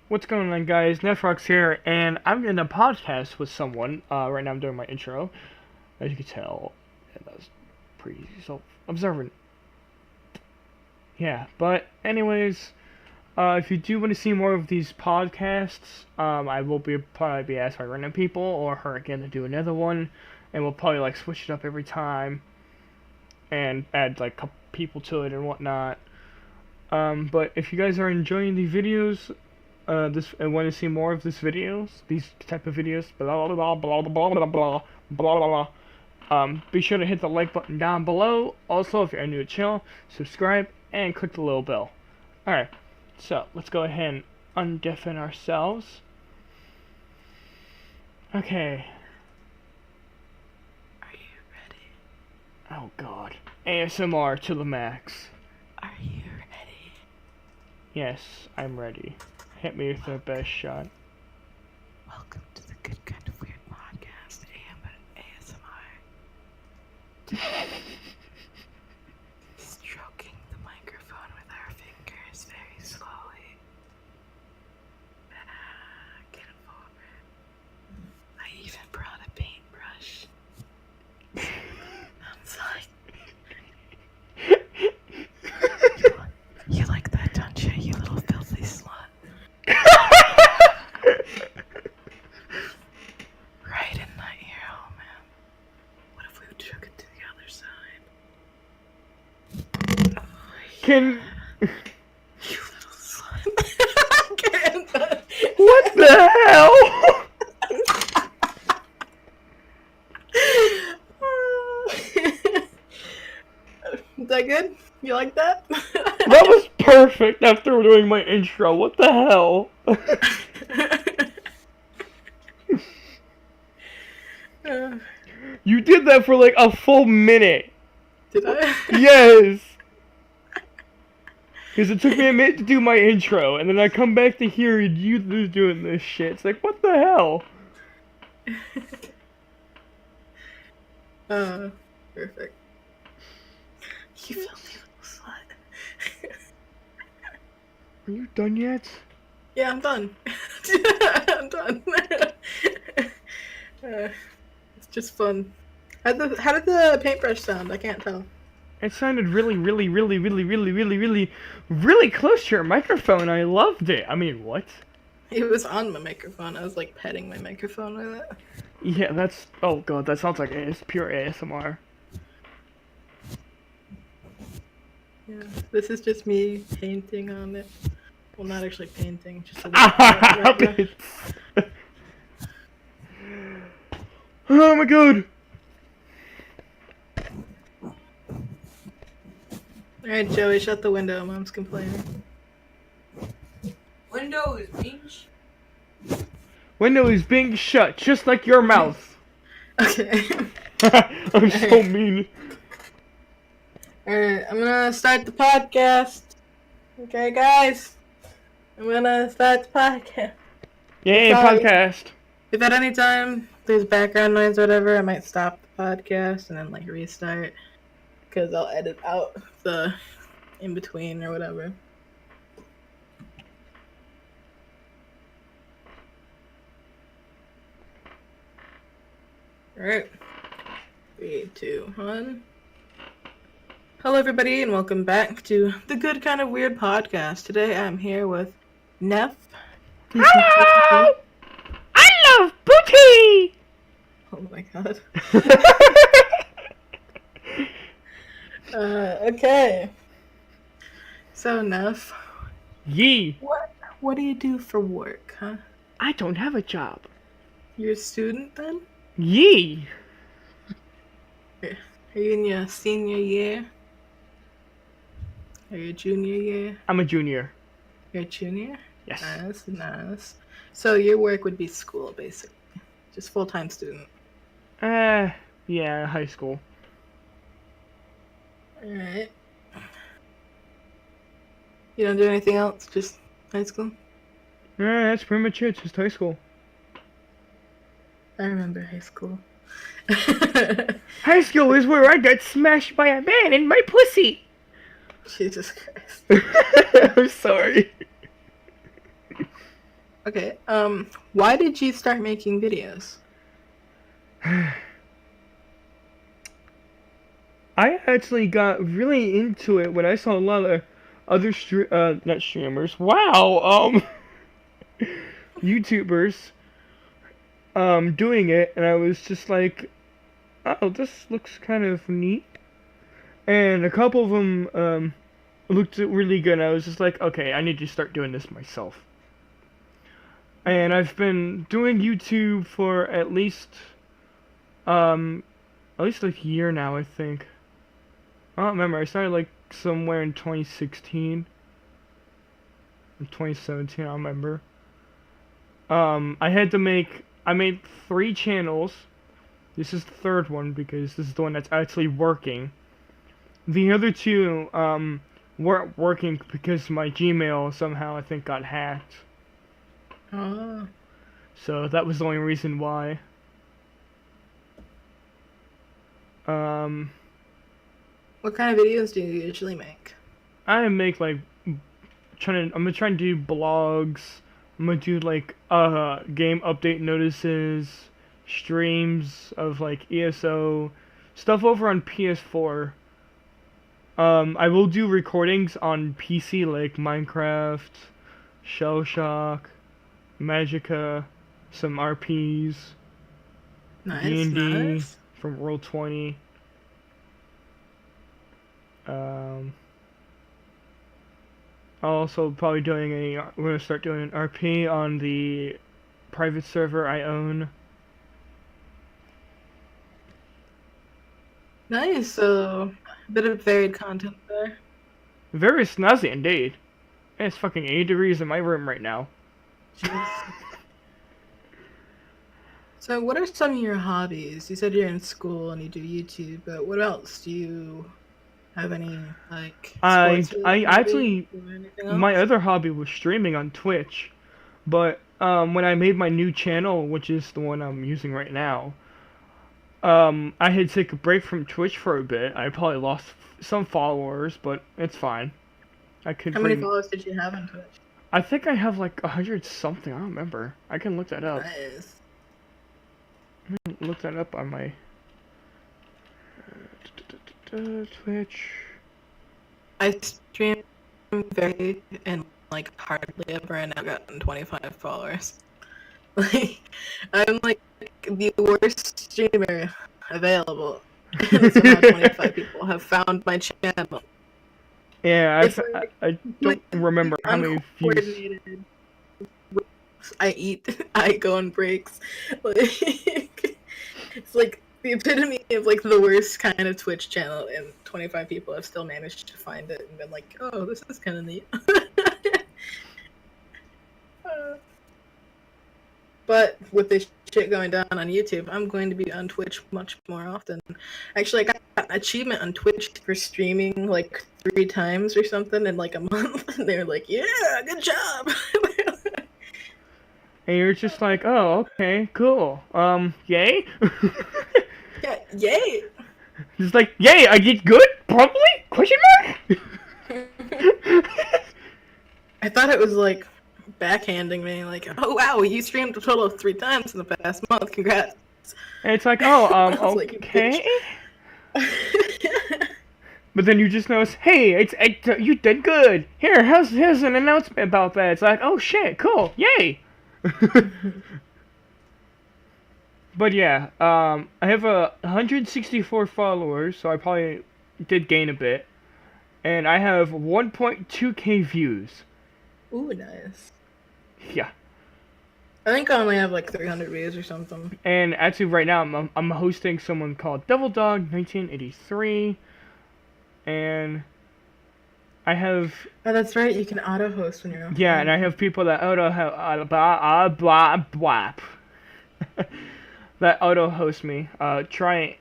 What's going on, guys? Nefrox here, and I'm in a podcast with someone. Right now I'm doing my intro. As you can tell, and that's pretty self-observant. Yeah, but anyways, if you do want to see more of these podcasts, I will probably be asked by random people or her again to do another one, and we'll probably like switch it up every time and add like a couple people to it and whatnot. But if you guys are enjoying the videos, this and want to see more of these type of videos, blah blah blah blah blah blah blah blah blah blah. Be sure to hit the like button down below. Also, if you're new to the channel, subscribe and click the little bell. Alright, so let's go ahead and undeafen ourselves. Okay. Are you ready? Oh god. ASMR to the max. Are you ready? Yes, I'm ready. Hit me with the best shot. Welcome to the Good Kind of Weird podcast, ASMR. Stroking the microphone with our fingers very slowly. Get it forward. I even brought a paintbrush. I'm sorry. You like that, don't you, you little filthy slut? Right in my ear, oh man. What if we took it to the other side? Oh, Can... you little slut. I can't. What the hell? Is that good? You like that? That was perfect after doing my intro. What the hell? You did that for like a full minute. Did I? Yes. Because it took me a minute to do my intro, and then I come back to hear you doing this shit. It's like, what the hell? Perfect. You filthy little slut. Are you done yet? Yeah, I'm done. I'm done. It's just fun. How did the paintbrush sound? I can't tell. It sounded really close to your microphone. I loved it. I mean, what? It was on my microphone. I was like petting my microphone with it. Yeah, that's... Oh god, that sounds like it's pure ASMR. Yeah, this is just me painting on it. Well, not actually painting, just a Oh my god! Alright, Joey, shut the window. Mom's complaining. Window is being Window is being shut, just like your mouth. Okay. I'm so mean. Alright, I'm gonna start the podcast. Okay, guys. I'm gonna start the podcast. Yay, Sorry. podcast. If at any time there's background noise or whatever, I might stop the podcast and then like restart. Because I'll edit out the in between or whatever. Alright. 3, 2, 1. Hello, everybody, and welcome back to the Good Kind of Weird podcast. Today I'm here with Neff. Hello! I love booty! Oh my god. Okay. So, Neff, Yee. what do you do for work, huh? I don't have a job. You're a student then? Yee. Are you in your senior year? Or your junior year? I'm a junior. You're a junior? Yes. Nice, nice. So your work would be school, basically. Just full-time student. Yeah, high school. Alright. You don't do anything else? Just high school? That's pretty much it, just high school. I remember high school. High school is where I got smashed by a man in my pussy! Jesus Christ. I'm sorry. Okay. Why did you start making videos? I actually got really into it when I saw a lot of other not streamers. Wow, YouTubers doing it, and I was just like, oh, this looks kind of neat. And a couple of them looked really good. And I was just like, okay, I need to start doing this myself. And I've been doing YouTube for um at least like a year now, I think. I don't remember. I started like somewhere in 2016 or 2017. I don't remember. I made 3 channels. This is the third one because this is the one that's actually working. The other 2 weren't working because my Gmail somehow I think got hacked. Oh. So that was the only reason why. What kind of videos do you usually make? I make like I'm gonna try and do blogs. I'm gonna do like game update notices, streams of like ESO, stuff over on PS4. I will do recordings on PC like Minecraft, Shell Shock, Magica, some RPs, Nice, D&D nice. from World 20. I'll also probably we're gonna start doing an RP on the private server I own. Nice. So, a bit of varied content there. Very snazzy indeed. It's fucking 80 degrees in my room right now. Jeez. So, what are some of your hobbies? You said you're in school and you do YouTube, but what else? Do you have any like I sports related I hobbies actually or anything my else? other hobby was streaming on Twitch, but when I made my new channel, which is the one I'm using right now, I had to take a break from Twitch for a bit. I probably lost some followers, but it's fine. I could How many bring. followers did you have on Twitch? I think I have like 100 something. I don't remember. I can look that up. Nice. Look that up on my Twitch. I stream very and like hardly ever, and I've gotten 25 followers. Like, I'm like the worst streamer available, and somehow 25 people have found my channel. Yeah, It's like I don't remember how many views. uncoordinated. I eat, I go on breaks. Like, it's like the epitome of like the worst kind of Twitch channel, and 25 people have still managed to find it and been like, oh, this is kind of neat. But with this shit going down on YouTube, I'm going to be on Twitch much more often. Actually, I got an achievement on Twitch for streaming like 3 times or something in like a month, and they were like, "Yeah, good job." And you're just like, oh, okay, cool. Yay? Yeah, yay! Just like, yay, I did good? Probably? Question mark? I thought it was like backhanding me, like, "Oh wow, you streamed a total of 3 times in the past month. Congrats!" And it's like, oh, I was like, "You okay. bitch." But then you just notice, hey, you did good. Here's an announcement about that. It's like, oh shit, cool, yay. But yeah, I have 164 followers, so I probably did gain a bit, and I have 1.2k views. Ooh, nice. Yeah. I think I only have like 300 views or something. And actually, right now I'm hosting someone called Devil Dog 1983, and I have. Oh, that's right. You can auto host when you're on. Yeah, and I have people that that auto host me. Try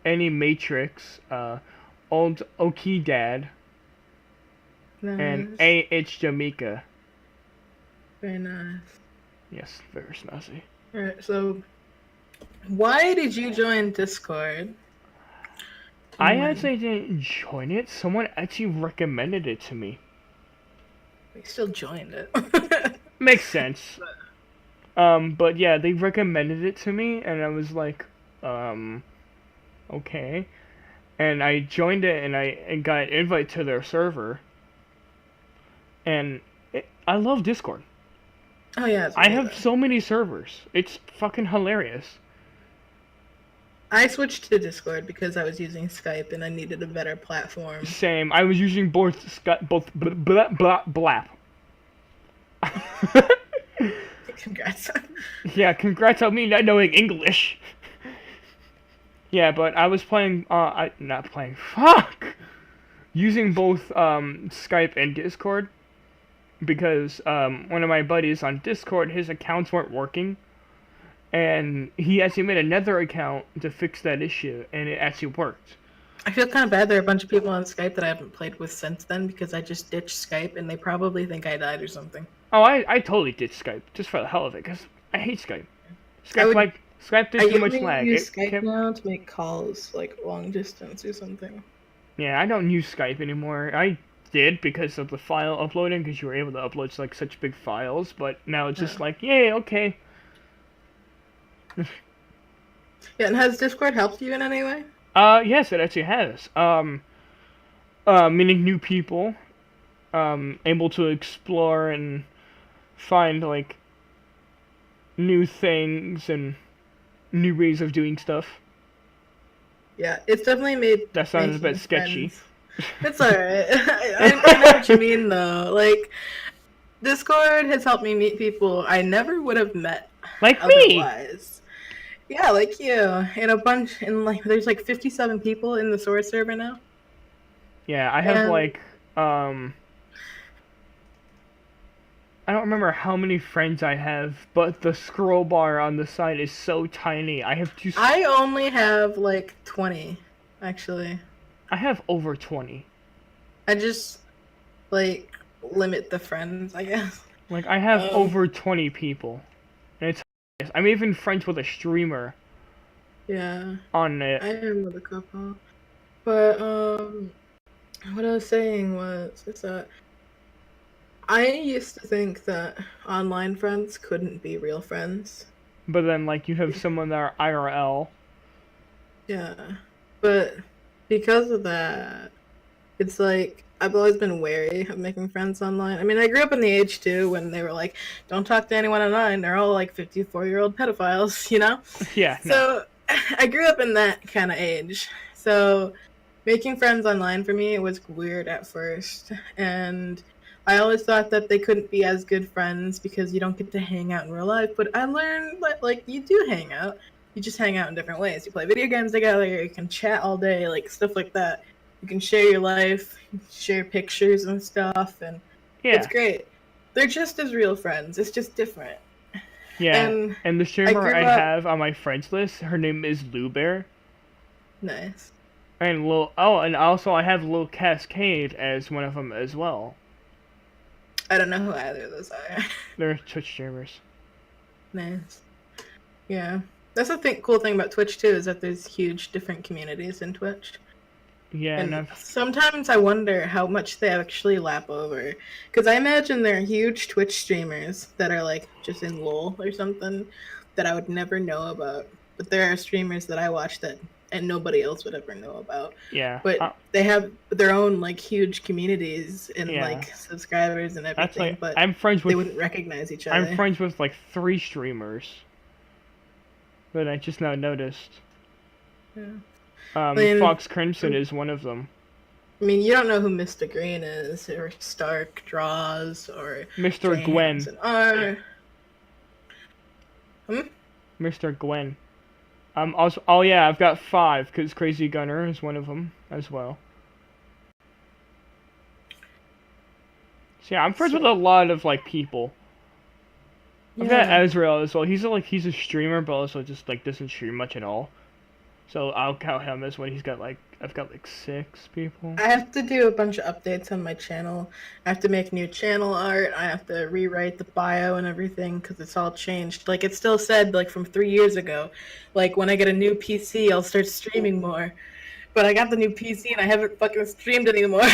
any Matrix, old Oki Dad, and Nice. A.H. Jamaica. Very nice. Yes, very snazzy. Alright, so why did you join Discord? I actually didn't join it. Someone actually recommended it to me. We still joined it. Makes sense. But yeah, they recommended it to me, and I was like, okay. And I joined it, and I got an invite to their server, and I love Discord. Oh yeah, it's I have amazing. so many servers. It's fucking hilarious. I switched to Discord because I was using Skype and I needed a better platform. Same. I was using both blap. Congrats. Yeah, congrats on me not knowing English. Yeah, but I was playing. I not playing. Fuck. Using both Skype and Discord because one of my buddies on Discord, his accounts weren't working, and he actually made another account to fix that issue, and it actually worked. I feel kind of bad. There are a bunch of people on Skype that I haven't played with since then because I just ditched Skype and they probably think I died or something. Oh, I totally did Skype just for the hell of it because I hate Skype. Skype did I too much usually lag. use Skype now to make calls like long distance or something. Yeah, I don't use Skype anymore. I did because of the file uploading because you were able to upload like such big files, but now it's just like, yay, okay. Yeah, and has Discord helped you in any way? Yes, it actually has. Meeting new people, able to explore and find like new things and new ways of doing stuff. Yeah, it's definitely made. That sounds a bit sketchy. It's alright. I know what you mean though. Like, Discord has helped me meet people I never would have met like otherwise. Me. Yeah, like you. And a bunch, and like, there's like 57 people in the Source server now. Yeah, I have like, I don't remember how many friends I have, but the scroll bar on the side is so tiny. I have two. I only have like 20, actually. I have over 20. I just like limit the friends, I guess. Like I have over 20 people, and it's. I'm even friends with a streamer. Yeah. On it. I am with a couple, but what I was saying is that I used to think that online friends couldn't be real friends. But then, like, you have someone that are IRL. Yeah. But because of that, it's like, I've always been wary of making friends online. I mean, I grew up in the age, too, when they were like, don't talk to anyone online. They're all, like, 54-year-old pedophiles, you know? Yeah, no. So, I grew up in that kind of age. So, making friends online for me, it was weird at first. And I always thought that they couldn't be as good friends because you don't get to hang out in real life. But I learned that, like, you do hang out. You just hang out in different ways. You play video games together, you can chat all day, like, stuff like that. You can share your life, share pictures and stuff, and it's great. They're just as real friends. It's just different. Yeah, and the streamer I have on my friends list, her name is Lou Bear. Nice. And and also I have Lil Cascade as one of them as well. I don't know who either of those are. They're Twitch streamers. Nice. Yeah. That's the cool thing about Twitch, too, is that there's huge different communities in Twitch. Yeah, and sometimes I wonder how much they actually lap over. Because I imagine there are huge Twitch streamers that are, like, just in LOL or something that I would never know about. But there are streamers that I watch that and nobody else would ever know about. Yeah. But they have their own, like, huge communities and, like, subscribers and everything. Like, but I'm friends with, they wouldn't recognize each other. I'm friends with, like, 3 streamers that I just now noticed. Yeah. Fox Crimson is one of them. I mean, you don't know who Mr. Green is, or Stark Draws, or Mr. James Gwen. And Mr. Gwen. Also, oh yeah, I've got 5 because Crazy Gunner is one of them as well. So yeah, I'm friends with a lot of like people. I've got Ezreal as well. He's a streamer, but also just like doesn't stream much at all. So I'll count him as one. I've got like 6 people. I have to do a bunch of updates on my channel. I have to make new channel art. I have to rewrite the bio and everything because it's all changed. Like, it still said, like, from 3 years ago, like, when I get a new PC, I'll start streaming more. But I got the new PC and I haven't fucking streamed anymore.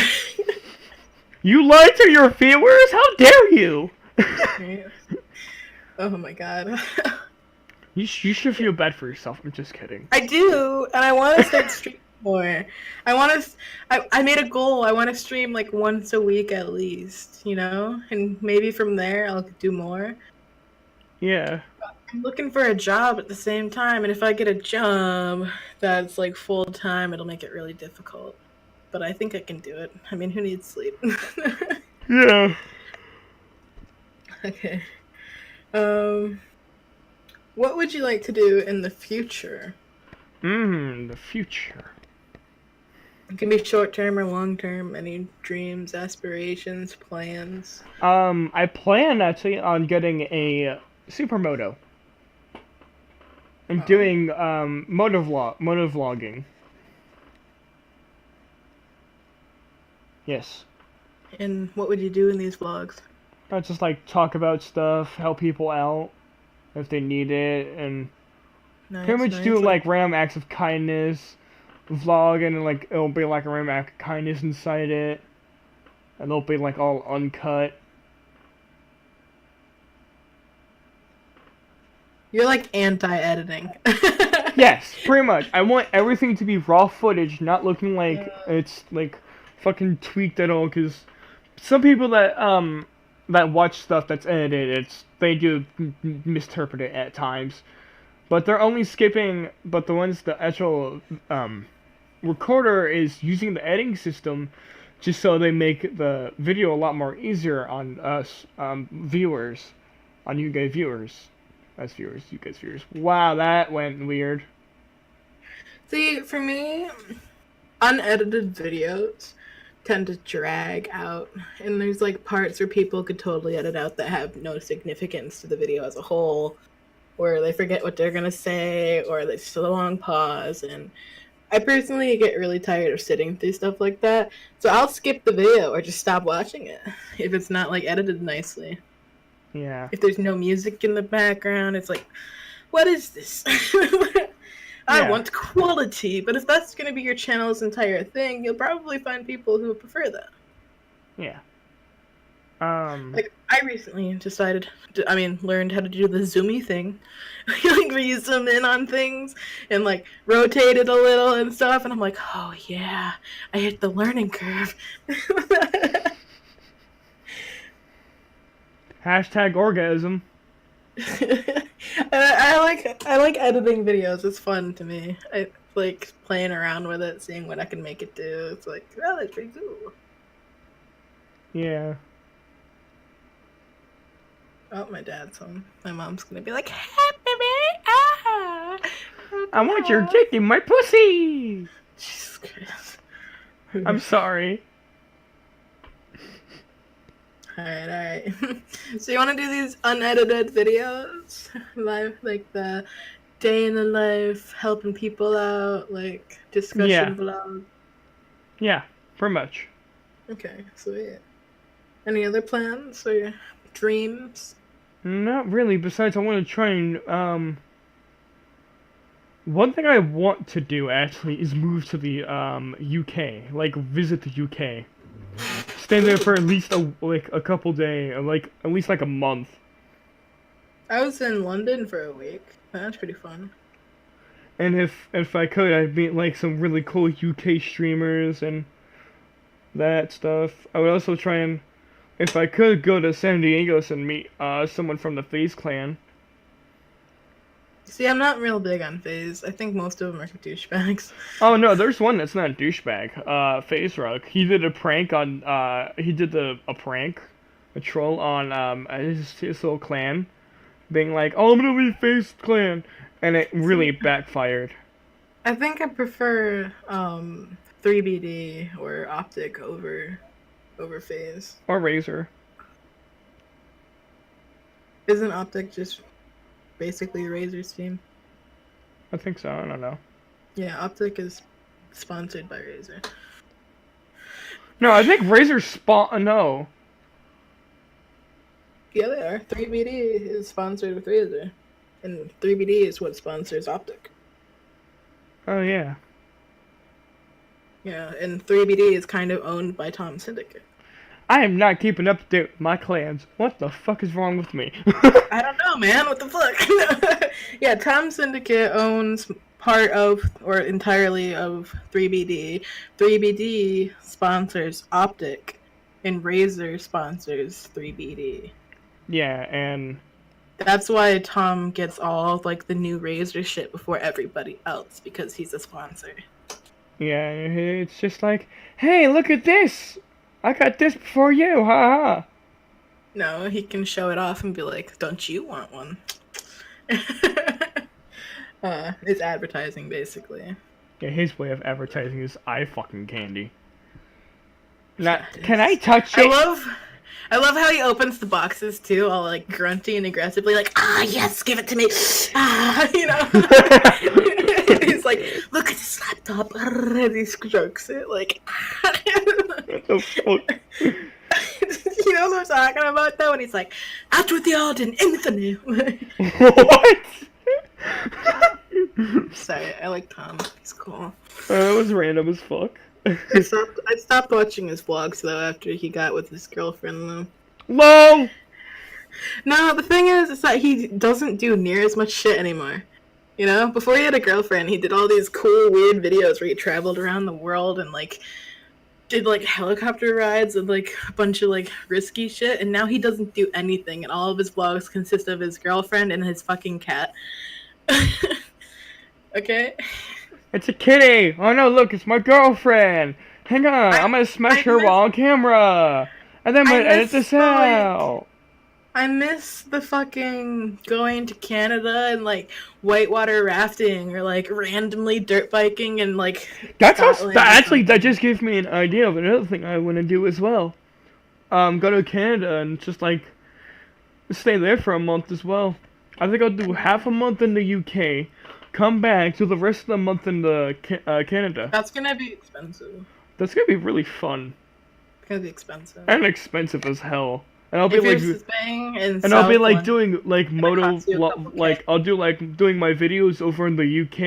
You lied to your viewers? How dare you? Right? Oh my god. You should feel bad for yourself. I'm just kidding. I do, and I want to start streaming more. I want to. I made a goal. I want to stream like once a week at least, you know, and maybe from there I'll do more. Yeah. I'm looking for a job at the same time, and if I get a job that's like full time, it'll make it really difficult. But I think I can do it. I mean, who needs sleep? Yeah. Okay. Um, what would you like to do in the future? The future. It can be short term or long term. Any dreams, aspirations, plans? I plan actually on getting a supermoto and Oh. doing motovlogging. Yes. And what would you do in these vlogs? I just like talk about stuff, help people out if they need it, and pretty Nice, much do nice. like random acts of kindness, vlog, and like it'll be like a random act of kindness inside it, and it'll be like all uncut. You're like anti-editing. Yes, pretty much. I want everything to be raw footage, not looking like it's like fucking tweaked at all. Cause some people that watch stuff that's edited, they do misinterpret it at times. But they're only skipping. But the actual recorder is using the editing system, just so they make the video a lot more easier on us viewers, on you guys viewers. Us viewers, you guys viewers. Wow, that went weird. See, for me, unedited videos tend to drag out, and there's like parts where people could totally edit out that have no significance to the video as a whole, or they forget what they're gonna say, or there's just a long pause. And I personally get really tired of sitting through stuff like that, so I'll skip the video or just stop watching it if it's not like edited nicely. Yeah. If there's no music in the background, it's like, what is this? I Yeah. want quality, but if that's going to be your channel's entire thing, you'll probably find people who prefer that. Yeah. Like, I recently decided, learned how to do the zoomy thing. Like, where you zoom in on things and, like, rotate it a little and stuff, and I'm like, oh, yeah, I hit the learning curve. Hashtag orgasm. I like editing videos. It's fun to me. I like playing around with it, seeing what I can make it do. It's like, oh, that's pretty cool. Yeah. Oh, my dad's home. My mom's gonna be like, "Hey, baby, ah, I want your dick in my pussy. Jesus Christ. I'm sorry. Alright. So you want to do these unedited videos? Live, like the day in the life, helping people out, like discussion vlog? Yeah, pretty much. Okay, sweet. Any other plans or dreams? Not really. Besides, I want to try and one thing I want to do actually is move to the UK, like visit the UK. Stay there for at least a couple days, like at least like a month. I was in London for a week. That's pretty fun. And if I could, I'd meet like some really cool UK streamers and that stuff. I would also try and, if I could, go to San Diego and meet someone from the FaZe clan. See, I'm not real big on FaZe. I think most of them are douchebags. Oh no, there's one that's not a douchebag. FaZe Rock. He did a prank on. A prank, a troll on his little clan, being like, "Oh, I'm gonna leave FaZe clan," and it really backfired. I think I prefer 3BD or Optic over FaZe. Or Razor. Isn't Optic just basically Razor's team? I think so. I don't know. Yeah, Optic is sponsored by Razor. No, I think Razor no. Yeah, they are. 3BD is sponsored with Razor, and 3BD is what sponsors Optic. Oh yeah. Yeah, and 3BD is kind of owned by Tom Syndicate. I am not keeping up to date with my clans. What the fuck is wrong with me? I don't know, man. What the fuck? Yeah, Tom Syndicate owns part of or entirely of 3BD. 3BD sponsors Optic, and Razer sponsors 3BD. Yeah, and That's why Tom gets all like the new Razer shit before everybody else because he's a sponsor. yeah, it's just like, hey, look at this! I got this before you, haha. No, he can show it off and be like, "Don't you want one?" It's advertising basically. Yeah, his way of advertising is eye fucking candy. Not, Yeah, can I touch I it? I love how he opens the boxes too, all like grunty and aggressively, like, yes, give it to me, you know. He's like, look at this laptop, and he strokes it, like. What the fuck? You know what I'm talking about though? And he's like, out with the old and in with the new. What? Sorry, I like Tom. He's cool. That was random as fuck. I stopped watching his vlogs though after he got with his girlfriend though. LOL! No, the thing is that he doesn't do near as much shit anymore. You know, before he had a girlfriend, he did all these cool, weird videos where he traveled around the world and like did like helicopter rides and like a bunch of like risky shit. And now he doesn't do anything, and all of his vlogs consist of his girlfriend and his fucking cat. Okay. It's a kitty! Oh no, look, it's my girlfriend! Hang on, I'm gonna smash her while on camera! And then I'm gonna edit this out! I miss the fucking going to Canada and like whitewater rafting or like randomly dirt biking and like. That just gives me an idea of another thing I want to do as well. Go to Canada and just like stay there for a month as well. I think I'll do half a month in the UK, come back to the rest of the month in the Canada. That's gonna be expensive. That's gonna be really fun. It's gonna be expensive. And expensive as hell. And I'll be doing like I'll do like doing my videos over in the UK,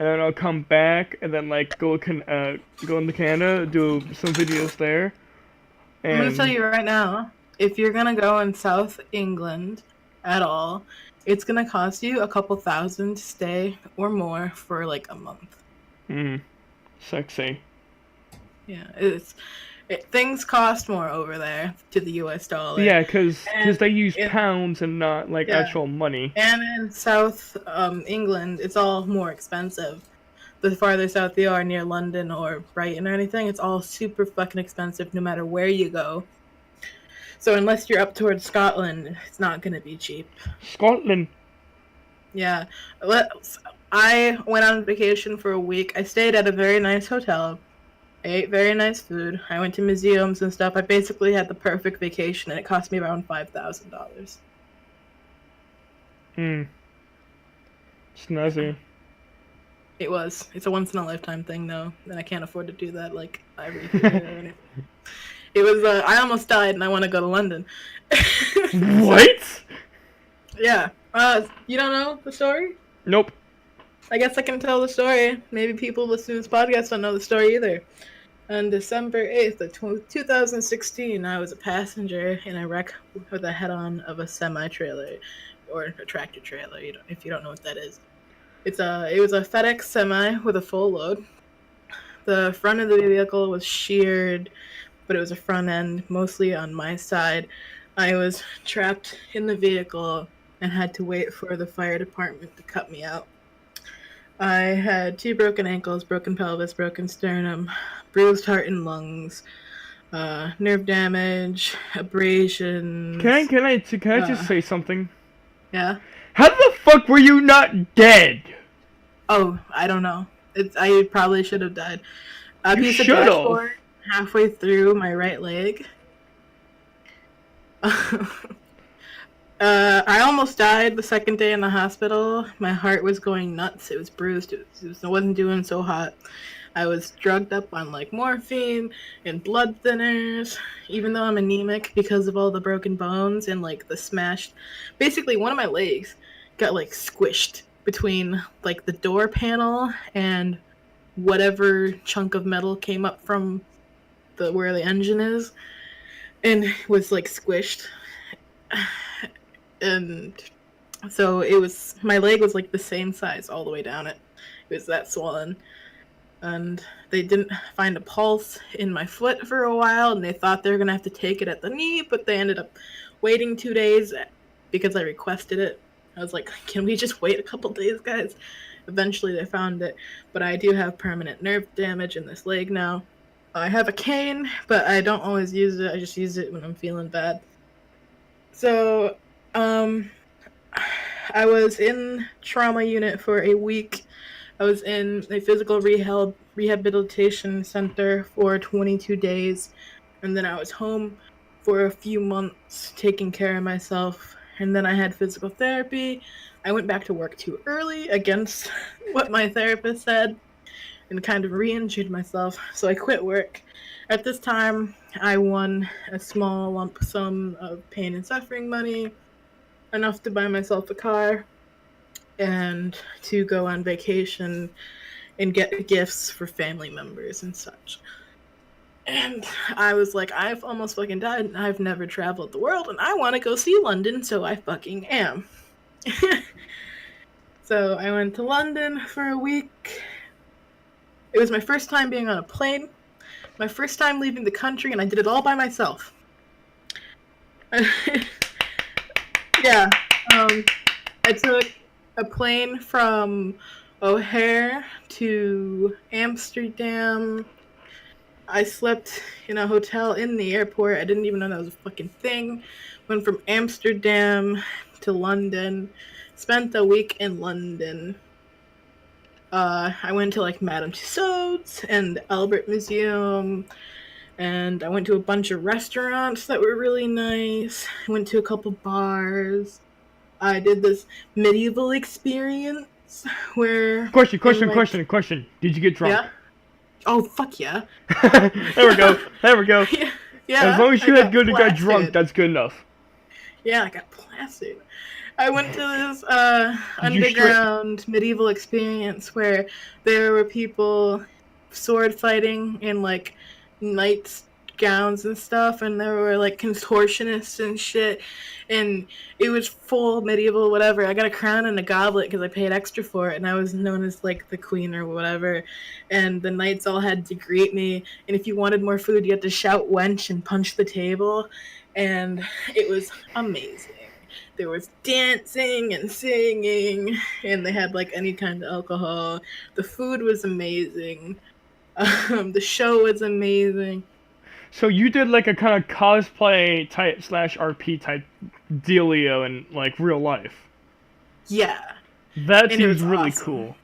and then I'll come back and then like go into Canada, do some videos there. And I'm gonna tell you right now, if you're gonna go in South England at all, it's gonna cost you a couple thousand to stay or more for like a month. Sexy. Yeah, things cost more over there to the US dollar. Yeah, because they use pounds and not like actual money. And in South England, it's all more expensive. The farther south you are, near London or Brighton or anything, it's all super fucking expensive no matter where you go. So unless you're up towards Scotland, it's not going to be cheap. Scotland? Yeah. I went on vacation for a week. I stayed at a very nice hotel. I ate very nice food. I went to museums and stuff. I basically had the perfect vacation, and it cost me around $5,000. Snazzy. It was. It's a once-in-a-lifetime thing, though, and I can't afford to do that like every year or anything. It was, I almost died, and I want to go to London. What? Yeah. You don't know the story? Nope. I guess I can tell the story. Maybe people listening to this podcast don't know the story either. On December 8th of 2016, I was a passenger in a wreck with a head-on of a semi-trailer, or a tractor trailer, if you don't know what that is. It was a FedEx semi with a full load. The front of the vehicle was sheared, but it was a front end, mostly on my side. I was trapped in the vehicle and had to wait for the fire department to cut me out. I had 2 broken ankles, broken pelvis, broken sternum, bruised heart and lungs, nerve damage, abrasions. Can I just say something? Yeah? How the fuck were you not dead? Oh, I don't know. I probably should have died. A piece of dashboard halfway through my right leg. I almost died the second day in the hospital. My heart was going nuts. It was bruised. It wasn't doing so hot. I was drugged up on like morphine and blood thinners, even though I'm anemic because of all the broken bones and like the smashed. Basically, one of my legs got like squished between like the door panel and whatever chunk of metal came up from where the engine is. and was like squished. And so it was, my leg was like the same size all the way down it. It was that swollen. And they didn't find a pulse in my foot for a while, and they thought they were going to have to take it at the knee, but they ended up waiting 2 days because I requested it. I was like, can we just wait a couple days, guys? Eventually they found it, but I do have permanent nerve damage in this leg now. I have a cane, but I don't always use it. I just use it when I'm feeling bad. So, I was in trauma unit for a week. I was in a physical rehabilitation center for 22 days, and then I was home for a few months taking care of myself, and then I had physical therapy. I went back to work too early against what my therapist said and kind of re-injured myself, so I quit work. At this time, I won a small lump sum of pain and suffering money, enough to buy myself a car and to go on vacation and get gifts for family members and such. And I was like, I've almost fucking died and I've never traveled the world and I want to go see London, so I fucking am. So I went to London for a week. It was my first time being on a plane, my first time leaving the country, and I did it all by myself. Yeah. I took a plane from O'Hare to Amsterdam. I slept in a hotel in the airport. I didn't even know that was a fucking thing. Went from Amsterdam to London. Spent a week in London. I went to like Madame Tussauds and Albert Museum. And I went to a bunch of restaurants that were really nice. I went to a couple bars. I did this medieval experience where... Question. Did you get drunk? Yeah. Oh, fuck yeah. There we go. Yeah. As long as you got drunk, that's good enough. Yeah, I got plastered. I went to this underground medieval experience where there were people sword fighting in like knights gowns and stuff, and there were like contortionists and shit, and it was full medieval whatever. I got a crown and a goblet because I paid extra for it, and I was known as like the queen or whatever, and the knights all had to greet me, and if you wanted more food you had to shout wench and punch the table, and it was amazing. There was dancing and singing, and they had like any kind of alcohol. The food was amazing. The show was amazing. So you did like a kind of cosplay type / RP type dealio in like real life. Yeah. That seems really cool.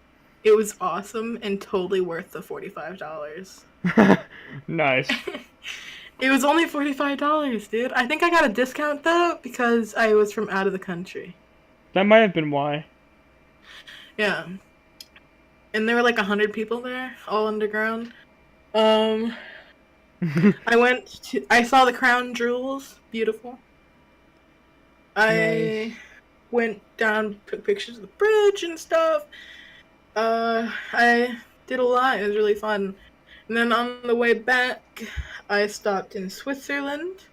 It was awesome and totally worth the $45. Nice. It was only $45, dude. I think I got a discount though because I was from out of the country. That might have been why. Yeah. And there were like 100 people there, all underground. I saw the crown jewels, beautiful. I went down, took pictures of the bridge and stuff. I did a lot. It was really fun. And then on the way back, I stopped in Switzerland.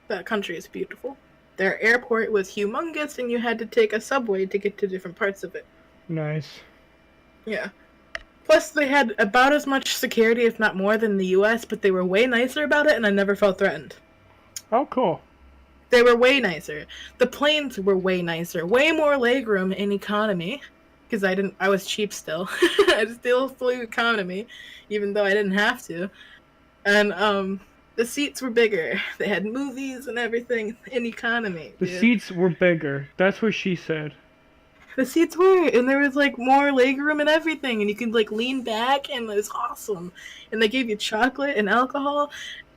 That country is beautiful. Their airport was humongous, and you had to take a subway to get to different parts of it. Nice. Yeah. Plus, they had about as much security, if not more, than the U.S., but they were way nicer about it, and I never felt threatened. Oh, cool. They were way nicer. The planes were way nicer. Way more legroom in economy. Because I was cheap still. I still flew economy, even though I didn't have to. And, the seats were bigger. They had movies and everything in economy. The seats were bigger. That's what she said. The seats were, and there was, like, more legroom and everything, and you could, like, lean back, and it was awesome. And they gave you chocolate and alcohol,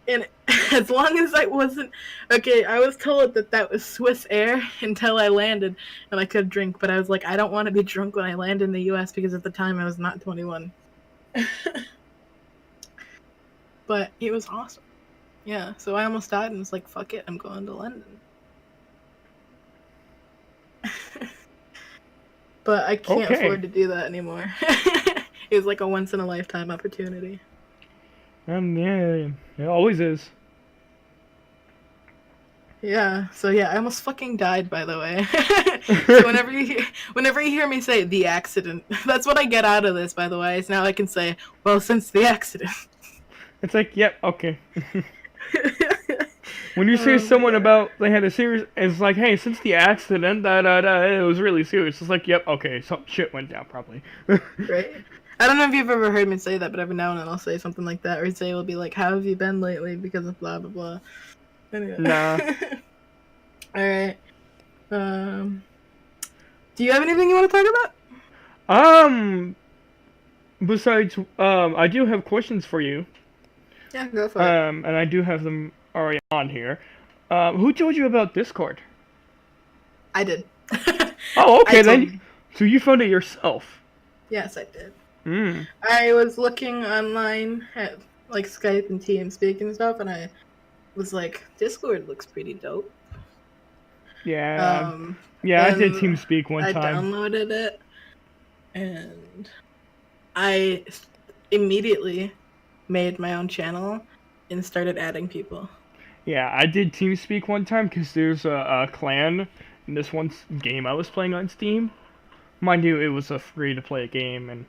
and as long as I wasn't... Okay, I was told that was Swiss Air until I landed, and I could drink, but I was like, I don't want to be drunk when I land in the U.S., because at the time I was not 21. But it was awesome. Yeah, so I almost died and was like, fuck it, I'm going to London. But I can't afford to do that anymore. It was like a once-in-a-lifetime opportunity. Yeah, it always is. Yeah. So yeah, I almost fucking died, by the way. So whenever you hear me say the accident, that's what I get out of this. By the way, so now I can say, well, since the accident. It's like, yep, okay. When you say someone Yeah. about they had a serious, it's like, hey, since the accident, it was really serious. It's like, yep, okay, some shit went down probably. Right. I don't know if you've ever heard me say that, but every now and then I'll say something like that, or say it'll be like, "How have you been lately?" Because of blah blah blah. Anyway. Nah. All right. Do you have anything you want to talk about? Um. Besides, I do have questions for you. Yeah, go for it. And I do have them already on here. Who told you about Discord? I did. Oh, I okay told. then. So you found it yourself. Yes, I did. Hmm. I was looking online at like Skype and TeamSpeak and stuff, and I was like, Discord looks pretty dope. Yeah. Yeah, I did Then TeamSpeak one I time. downloaded it, and I immediately made my own channel and started adding people. Yeah, I did TeamSpeak one time because there's a clan in this one game I was playing on Steam. Mind you, it was a free-to-play game, and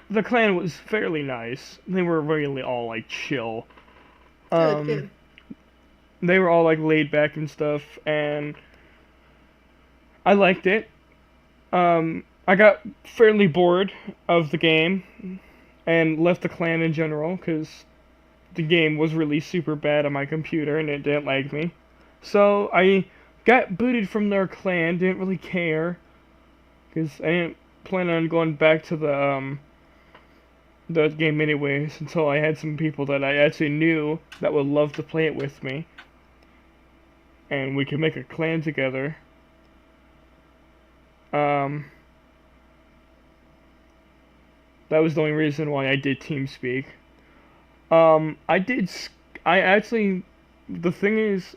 the clan was fairly nice. They were really all like chill. Good, Um, good. they were all like laid back and stuff, and I liked it. I got fairly bored of the game and left the clan in general because the game was really super bad on my computer and it didn't like me. So I got booted from their clan, didn't really care because I didn't plan on going back to the game anyways until I had some people that I actually knew that would love to play it with me and we could make a clan together. Um, that was the only reason why I did TeamSpeak. I did. I actually. The thing is,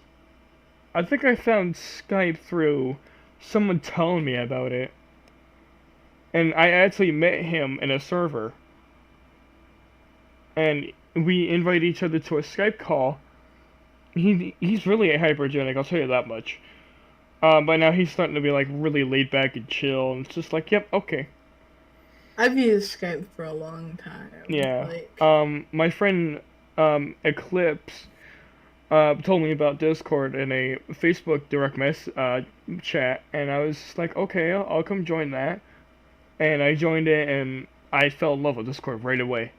I think I found Skype through someone telling me about it, and I actually met him in a server, and we invited each other to a Skype call. He's really hypergenic, I'll tell you that much. But now he's starting to be like really laid back and chill, and it's just like, yep, okay. I've used Skype for a long time. Yeah. Like, My friend Eclipse told me about Discord in a Facebook direct chat, and I was just like, okay, I'll come join that. And I joined it, and I fell in love with Discord right away.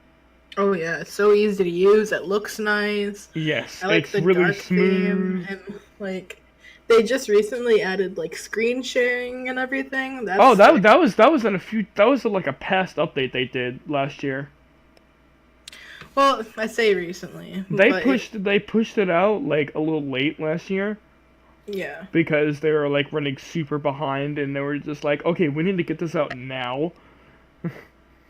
oh yeah, it's so easy to use. It looks nice. Yes, I like it's the really dark theme, smooth. and like they just recently added like screen sharing and everything. Oh, That's like, that was like a past update they did last year. well, I say recently, They but pushed it out like a little late last year yeah. because they were like running super behind, and they were just like, okay, we need to get this out now.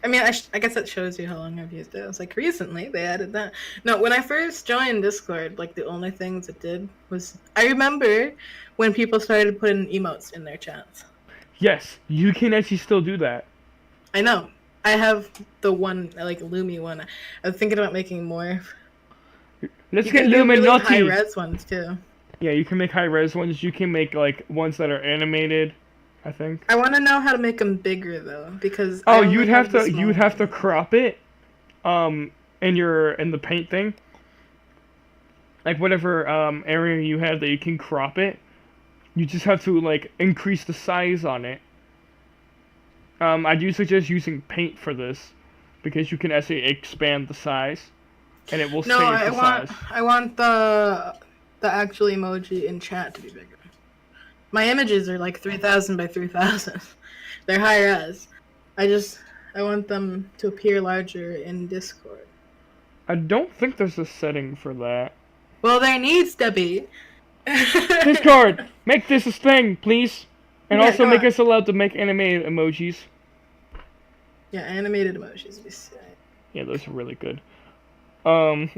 I mean, I guess that shows you how long I've used it. It's like recently they added that. No, when I first joined Discord, like the only things it did was I remember when people started putting emotes in their chats. Yes, you can actually still do that. I know. I have the one like Lumi one. I was thinking about making more. Let's You get can do really high Illuminati. res ones too. Yeah, you can make high res ones. You can make like ones that are animated, I think. I want to know how to make them bigger though, because I Oh, only have the you small would have to one. crop it, in the paint thing. Like whatever area you have that you can crop it, you just have to like increase the size on it. I do suggest using paint for this, because you can actually expand the size, and it will No, save the size. I want the actual emoji in chat to be bigger. My images are like 3,000 by 3,000. They're high res. I want them to appear larger in Discord. I don't think there's a setting for that. Well, there needs to be. Discord, make this a thing, please, and Yeah, also go make on. us allowed to make animated emojis. Yeah, animated emojis would be sick. Yeah, those are really good. Um,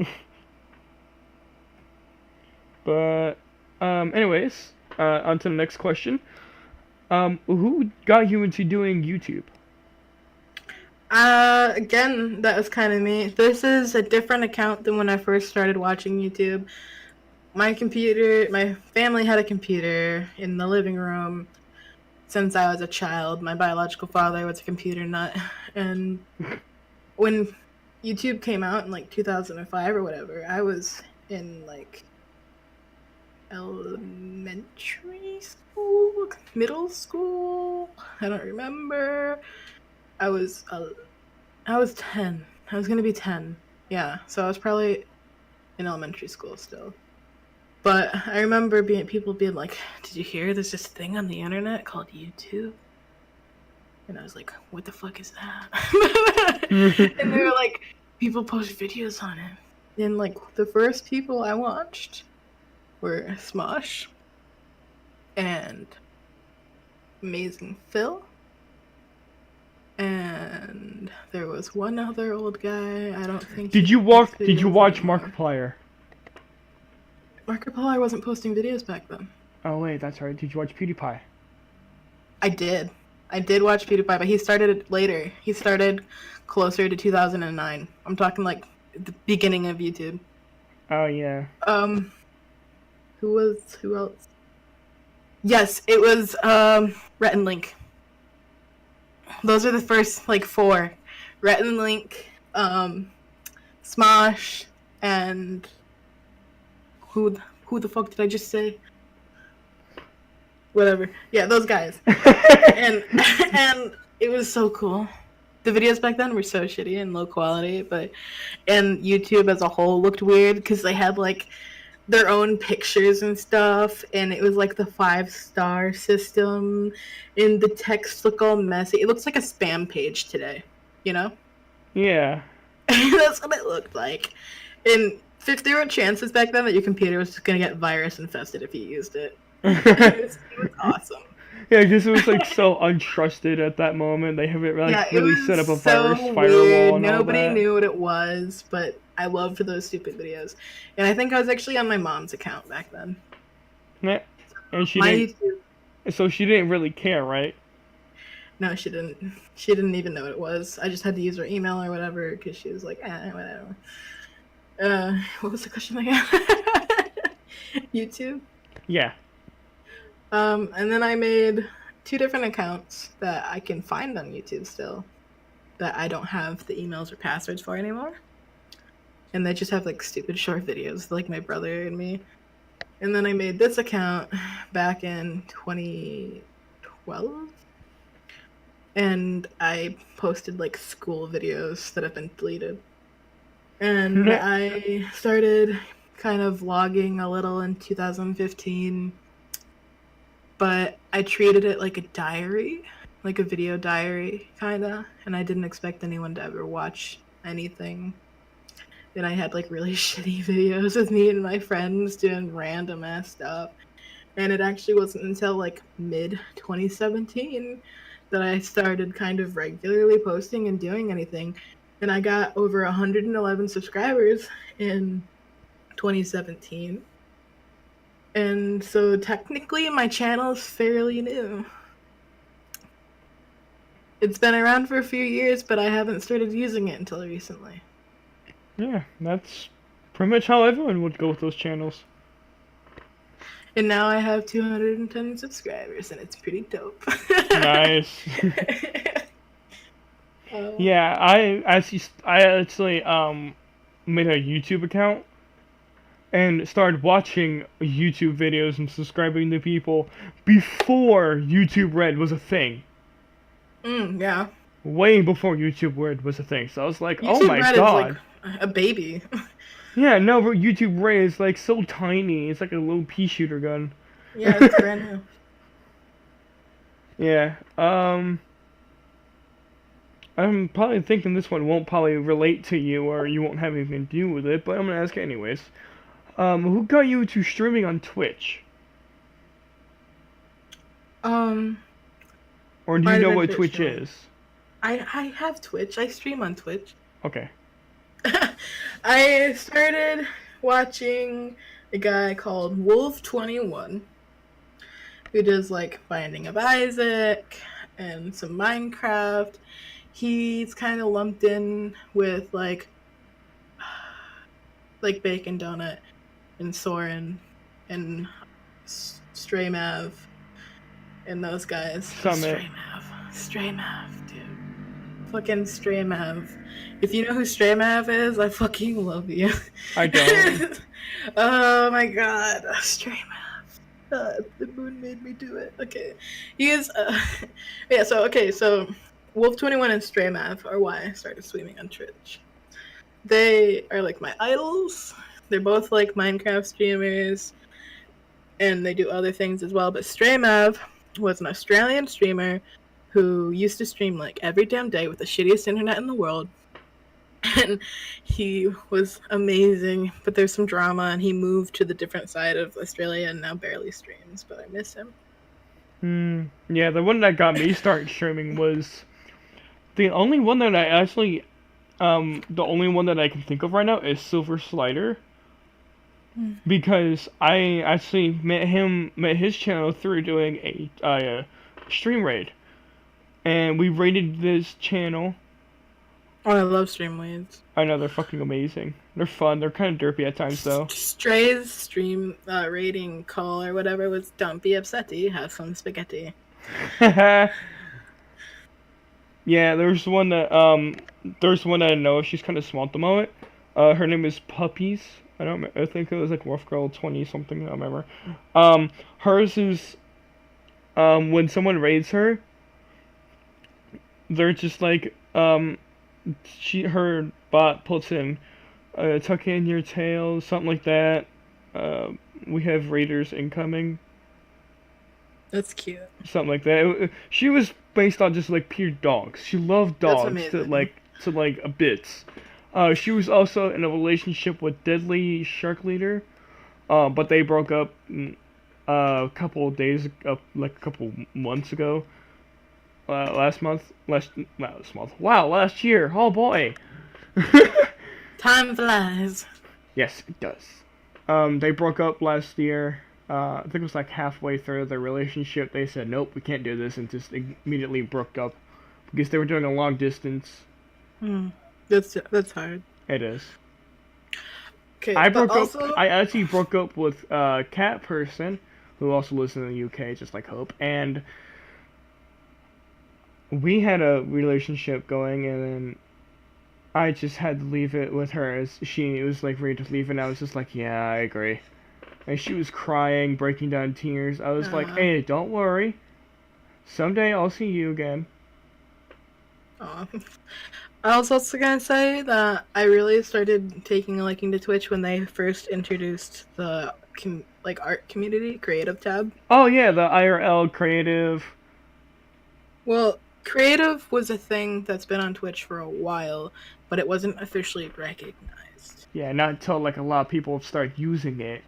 but anyways, on to the next question. Who got you into doing YouTube? Again, that was kind of me. This is a different account than when I first started watching YouTube. my computer, my family had a computer in the living room since I was a child. My biological father was a computer nut. And when YouTube came out in like 2005 or whatever, I was in like elementary school, middle school. I don't remember. I was 10. I was gonna be 10. Yeah, so I was probably in elementary school still. But I remember people being like, "Did you hear there's this thing on the internet called YouTube?" And I was like, "What the fuck is that?" And they were like, "People post videos on it." And like the first people I watched were Smosh and Amazing Phil. And there was one other old guy. I don't think. Did you watch Markiplier? Markiplier wasn't posting videos back then. Oh wait, that's right. Did you watch PewDiePie? I did. I did watch PewDiePie, but he started later. He started closer to 2009. I'm talking like the beginning of YouTube. Oh yeah. Who else? Yes, it was Rhett and Link. Those are the first like 4. Rhett and Link, Smosh, and who the fuck did I just say? Whatever. Yeah, those guys. and it was so cool. The videos back then were so shitty and low quality, and YouTube as a whole looked weird because they had like their own pictures and stuff, and it was like the 5-star system, and the text looked all messy. It looks like a spam page today, you know? Yeah. That's what it looked like. And if there were chances back then that your computer was just gonna get virus infested if you used it. It was awesome. Yeah, because it was like so untrusted at that moment. They haven't really set up a virus firewall and Nobody all that. knew what it was, but I loved those stupid videos. And I think I was actually on my mom's account back then. Yeah. And so she didn't really care, right? No, she didn't. She didn't even know what it was. I just had to use her email or whatever because she was like, whatever. What was the question again? YouTube? Yeah. And then I made 2 different accounts that I can find on YouTube still that I don't have the emails or passwords for anymore. And they just have like stupid short videos like my brother and me. And then I made this account back in 2012. And I posted like school videos that have been deleted. And I started kind of vlogging a little in 2015. But I treated it like a diary, like a video diary, kinda. And I didn't expect anyone to ever watch anything. And I had like really shitty videos with me and my friends doing random ass stuff. And it actually wasn't until like mid 2017 that I started kind of regularly posting and doing anything. And I got over 111 subscribers in 2017. And so technically my channel is fairly new. It's been around for a few years, but I haven't started using it until recently. Yeah, that's pretty much how everyone would go with those channels. And now I have 210 subscribers, and it's pretty dope. Nice. Yeah, I actually made a YouTube account and started watching YouTube videos and subscribing to people before YouTube Red was a thing. Yeah. Way before YouTube Red was a thing. So I was like, YouTube oh my Red god. is like a baby. Yeah, no, but YouTube Red is like so tiny. It's like a little pea shooter gun. Yeah, it's brand new. Yeah. I'm probably thinking this one won't probably relate to you or you won't have anything to do with it, but I'm gonna ask anyways. Who got you to streaming on Twitch? Or do you know what Twitch is? I have Twitch. I stream on Twitch. Okay. I started watching a guy called Wolf21 who does like Binding of Isaac and some Minecraft. He's kind of lumped in with like Bacon Donut and Soren and Stray Mav and those guys. Summit. Stray Mav, dude. Fucking Stray Mav. If you know who Stray Mav is, I fucking love you. I don't. Oh my god, Stray Mav. The moon made me do it. Okay, he is. Yeah. So Wolf21 and Stray Mav are why I started streaming on Twitch. They are like my idols. They're both like Minecraft streamers, and they do other things as well. But Stray Mav was an Australian streamer who used to stream like every damn day with the shittiest internet in the world. And he was amazing, but there's some drama, and he moved to the different side of Australia and now barely streams, but I miss him. Yeah, the one that got me started streaming was the only one that I actually, the only one that I can think of right now is Silver Slider. Because I actually met his channel through doing a stream raid. And we raided this channel. Oh, I love stream raids. I know, they're fucking amazing. They're fun. They're kind of derpy at times, though. Stray's stream rating call or whatever was, "Don't be upsetty, have some spaghetti." Yeah, there's one that I know. She's kind of small at the moment. Her name is Puppies. I think it was like Wolf Girl 20 something. I don't remember. Hers is when someone raids her, they're just like her bot puts in tuck in your tail, something like that. We have raiders incoming. That's cute. Something like that. She was based on just like pure dogs. She loved dogs to a bits. She was also in a relationship with Deadly Shark Leader, but they broke up a couple months ago. Last year. Oh boy. Time flies. Yes, it does. They broke up last year. I think it was like halfway through their relationship. They said, nope, we can't do this, and just immediately broke up because they were doing a long distance. That's hard. It is. Okay, I actually broke up with a cat person who also lives in the UK, just like Hope, and we had a relationship going, and then I just had to leave it with her as she was like ready to leave, and I was just like, yeah, I agree. And she was crying, breaking down tears. I was like, hey, don't worry. Someday I'll see you again. I was also gonna say that I really started taking a liking to Twitch when they first introduced the art community creative tab. Oh yeah, the IRL creative. Well, creative was a thing that's been on Twitch for a while, but it wasn't officially recognized. Yeah, not until like a lot of people start using it.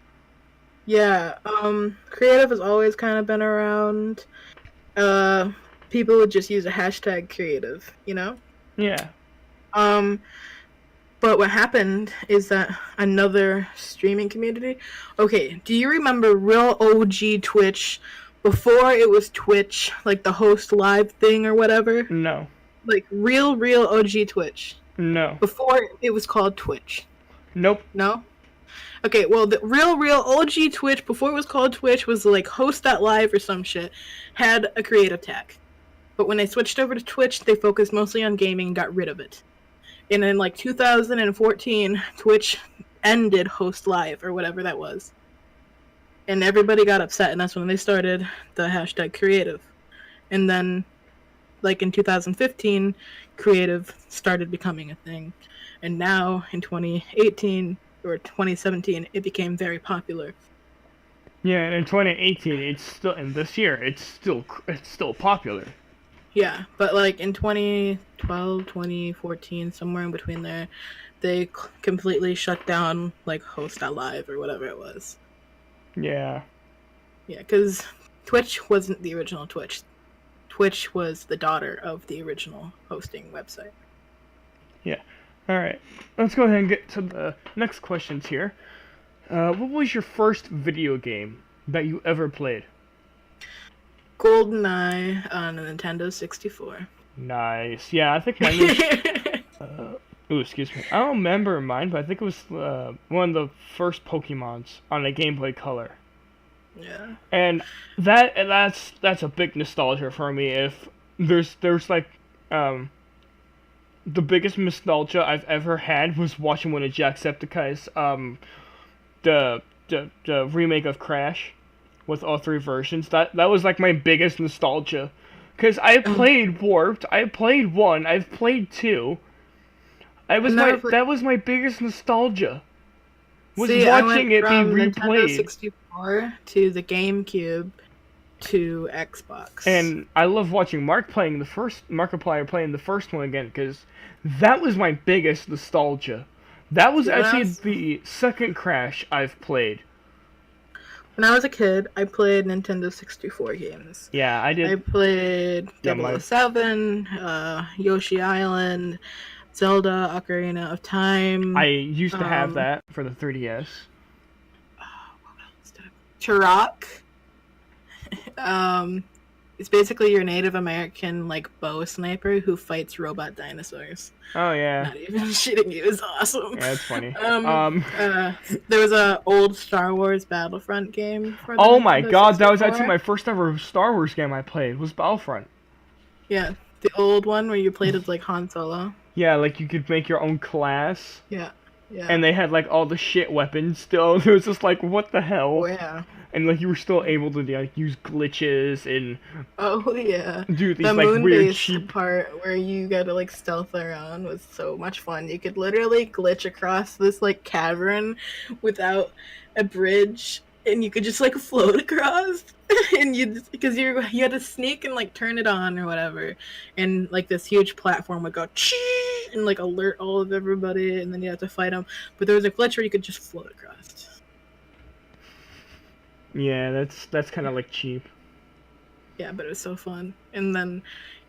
Yeah, creative has always kind of been around. People would just use a hashtag creative, you know? Yeah. But what happened is that another streaming community... Okay, do you remember real OG Twitch before it was Twitch, like the host live thing or whatever? No. Like real OG Twitch? No. Before it was called Twitch? Nope. No? Okay, well, the real OG Twitch, before it was called Twitch, was like host.live or some shit, had a creative tag. But when they switched over to Twitch, they focused mostly on gaming and got rid of it. And in like 2014, Twitch ended host live or whatever that was. And everybody got upset, and that's when they started the hashtag creative. And then, like in 2015, creative started becoming a thing. And now, in 2018... or 2017, it became very popular. Yeah, and in 2018, and this year, it's still popular. Yeah, but like in 2012, 2014, somewhere in between there, they completely shut down like host.live or whatever it was. Yeah. Yeah, because Twitch wasn't the original Twitch. Twitch was the daughter of the original hosting website. Yeah. Alright, let's go ahead and get to the next questions here. What was your first video game that you ever played? GoldenEye on a Nintendo 64. Nice. Yeah, I think mine was... Ooh, excuse me. I don't remember mine, but I think it was one of the first Pokemons on a Game Boy Color. Yeah. And that's a big nostalgia for me. If there's like um the biggest nostalgia I've ever had was watching one of Jacksepticeye's the remake of Crash with all three versions. That was like my biggest nostalgia. Cause I Oh, played Warped, I played 1, I've played 2. I never That was my biggest nostalgia. Was See, I went watching it be from Nintendo replayed. 64 to the GameCube to Xbox. And I love watching Markiplier playing the first one again because that was my biggest nostalgia. That was See, when I actually was the second Crash I've played. when I was a kid, I played Nintendo 64 games. Yeah, I I did. played Yeah, my 007, Yoshi Island, Zelda, Ocarina of I Time, used to have um, that for the 3DS. what else did Turok. Um, it's basically your Native American like bow sniper who fights robot dinosaurs. Oh yeah, Not even shitting you, it's awesome. yeah, it's funny. Um, uh, there was a old Star Wars Battlefront game for the Oh my Nintendo God, that was actually 64. my first ever Star Wars game I played. Was Battlefront. Yeah, the old one where you played as like Han Solo. Yeah, like you could make your own class, Yeah, yeah. and they had like all the shit weapons still. It was just like, what the Oh hell? yeah. And like you were still able to like use glitches and Oh yeah. do these The like moon weird base cheap. part where you gotta like stealth around was so much fun. You could literally glitch across this like cavern without a bridge, and you could just like float across. And you just, because you had to sneak and like turn it on or whatever, and like this huge platform would go chee and like alert all of everybody, and then you have to fight them. But there was a glitch where you could just float across. Yeah, that's kind of like cheap. Yeah, but it was so fun. And then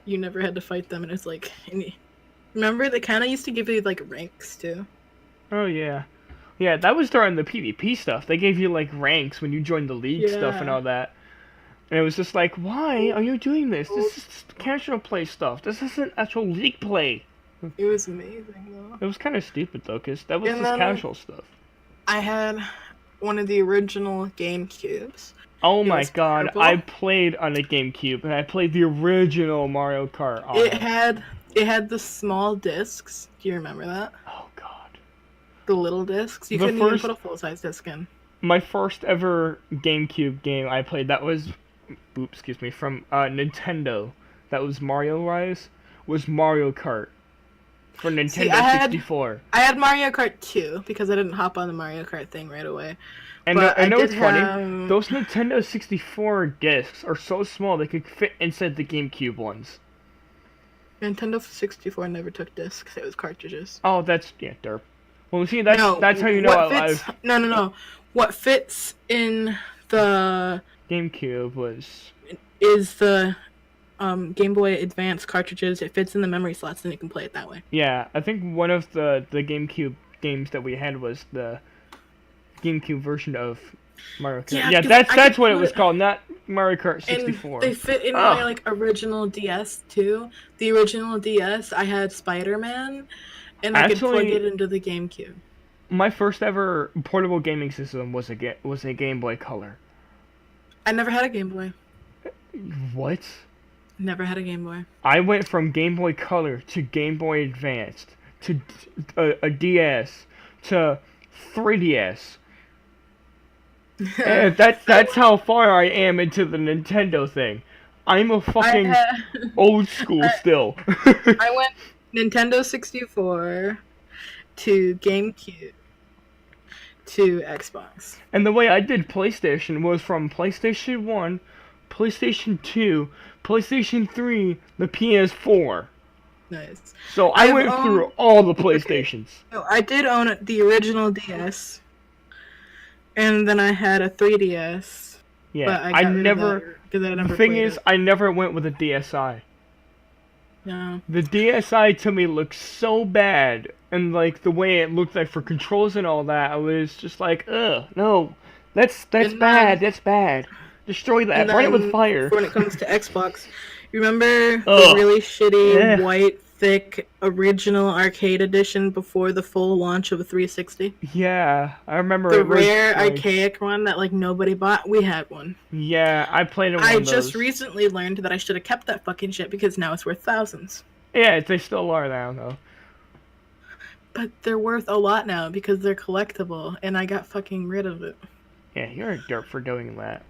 you never had to fight them, and it's like, remember they kind of used to give you like ranks too. Oh yeah, yeah. That was during the PvP stuff. They gave you like ranks when you joined the league stuff and Yeah. all that. And it was just like, why are you doing this? This is casual play stuff. This isn't actual league play. It was amazing though. It was kind of stupid though, cause that was And just then casual stuff. I had one of the original GameCubes. Oh It my was God, purple. I played on a GameCube and I played the original Mario Kart on It it. had the small discs. Do you remember that? Oh God. The little discs. You The couldn't even first put a full size disc in. My first ever GameCube game I played that was, oops, excuse me, from Nintendo. That was Mario-wise. Was Mario Kart for See, Nintendo 64. I had Mario Kart 2 because I didn't hop on the Mario Kart thing right away. And But I I know did it's funny. have Those Nintendo 64 discs are so small they could fit inside the GameCube ones. Nintendo 64 never took discs. It was cartridges. Oh, that's yeah, derp. Well, see, that's how you know what I fits? No. What fits in the GameCube was. is the Game Boy Advance cartridges. It fits in the memory slots, and you can play it that way. Yeah, I think one of the GameCube games that we had was the GameCube version of Mario Kart. Yeah, Yeah, 'cause that's what it was called, not Mario Kart And 64. they fit in Oh, my like original DS too. The original DS, I had Spider-Man, and I could plug actually, it into the GameCube. my first ever portable gaming system was a Game Boy Color. I never had a Game Boy. What? Never had a Game Boy. I went from Game Boy Color to Game Boy Advanced to a DS to 3DS. And that's how far I am into the Nintendo thing. I'm a I fucking had, old school still. I went Nintendo 64 to GameCube to Xbox. And the way I did PlayStation was from PlayStation 1, PlayStation 2, PlayStation 3, the PS4. Nice. So I went through all the PlayStations. So I did own the original DS, and then I had a 3DS. Yeah, But I got rid of never. that because I never The thing played is, it. I never went with a DSi. No. The DSi to me looked so bad, and like the way it looked like for controls and all that, I was just like, ugh, no, that's And bad, then- that's bad. Destroy that, And burn it with then fire. When it comes to Xbox, you remember the Ugh. really shitty Yeah. white thick original arcade edition before the full launch of a 360. Yeah, I remember The it was rare like, archaic one that like nobody bought. We had one. yeah, I played in one I of just those. recently learned that I should have kept that fucking shit because now it's worth thousands. Yeah, they still are now though. But they're worth a lot now because they're collectible, and I got fucking rid of it. Yeah, you're a derp for doing that.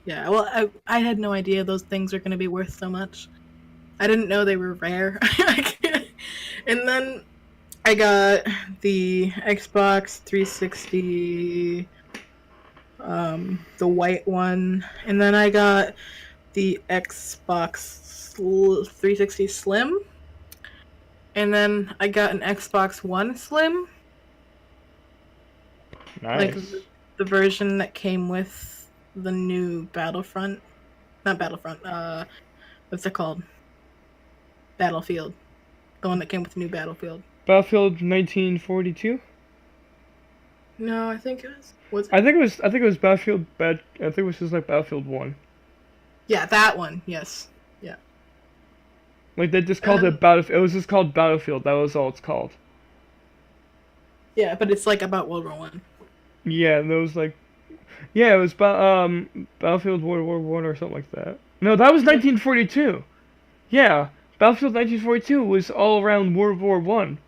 Yeah, well, I had no idea those things were going to be worth so much. I didn't know they were rare. And then I got the Xbox 360, the white one, and then I got the Xbox 360 Slim, and then I got an Xbox One Slim, like Nice. the version that came with the new Battlefront, not Battlefront. What's it called? Battlefield, the one that came with the new Battlefield. Battlefield 1942. No, I think it was. Was it? I think it was. I think it was Battlefield. I think it was just like Battlefield 1. Yeah, that one. Yes. Yeah. Like they just called it Battlefield. It was just called Battlefield. That was all it's called. Yeah, but it's like about World War One. Yeah, and it was like, yeah, it was Battlefield World War One or something like that. No, that was 1942. Yeah, Battlefield 1942 was all around World War One.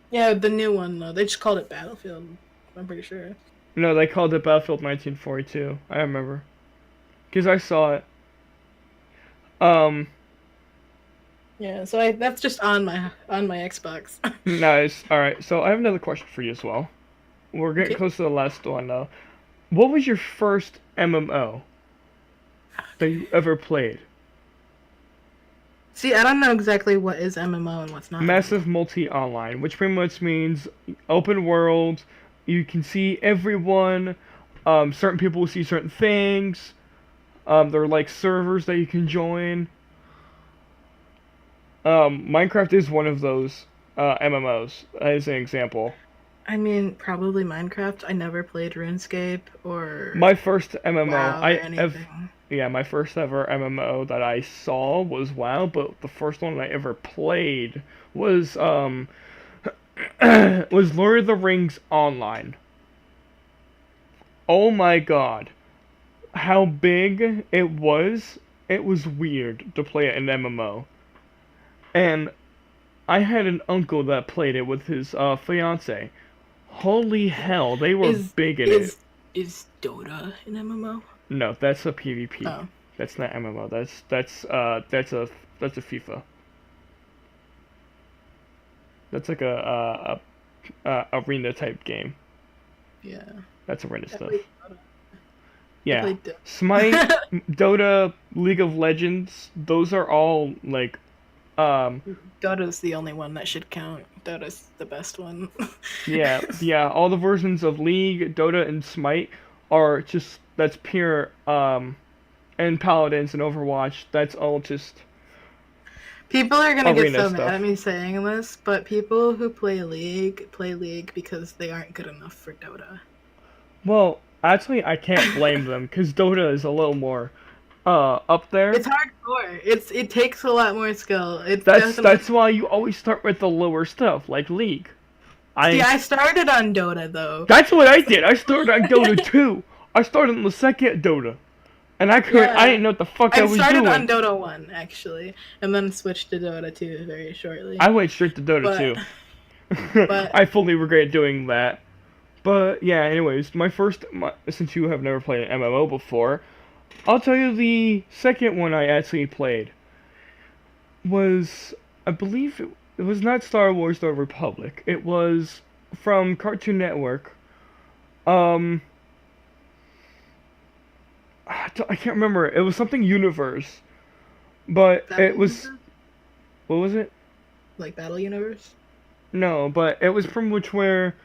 Yeah, the new one though. They just called it Battlefield. I'm pretty sure. No, they called it Battlefield 1942. I remember, cause I saw it. Um, Yeah, so that's just on my Xbox. nice. All right, so I have another question for you as well. We're getting Okay. close to the last one now. What was your first MMO that you ever played? See, I don't know exactly what is MMO and what's not. Massive multi online, which pretty much means open world. You can see everyone. Certain people will see certain things. There are like servers that you can join. Minecraft is one of those MMOs, as an example. I mean, probably Minecraft. I never played RuneScape or My first MMO, WoW or anything. yeah, my first ever MMO that I saw was WoW, but the first one I ever played was was Lord of the Rings Online. Oh my god, how big it was! It was weird to play it in MMO, and I had an uncle that played it with his fiance. Holy hell, they were Is big in it. is Dota an MMO? No, that's a PvP. Oh. That's not MMO. That's a FIFA. That's like a arena type game. Yeah. That's arena I stuff. played Dota. I Yeah. played Dota. Smite, Dota, League of Legends, those are all like Dota's the only one that should count. Dota's the best one. yeah, all the versions of League, Dota and Smite are just that's pure and Paladins and Overwatch, that's all just People are gonna get arena so stuff. mad at me saying this, but people who play League because they aren't good enough for Dota. Well, actually I can't blame them cuz Dota is a little more up there. It's hardcore. It takes a lot more skill. It's That's why you always start with the lower stuff like League. I started on Dota though. That's what I did. I started on Dota 2. I started on the second Dota. And I didn't know what the fuck I was started doing. on Dota 1 actually, and then switched to Dota 2 very shortly. I went straight to Dota 2. but- I fully regret doing that. But yeah, anyways, since you have never played an MMO before, I'll tell you the second one I actually played was, I believe it was not Star Wars The Republic. It was from Cartoon Network. I can't remember. It was something Universe. But it was... What was it? Like Battle Universe? No, but it was from which where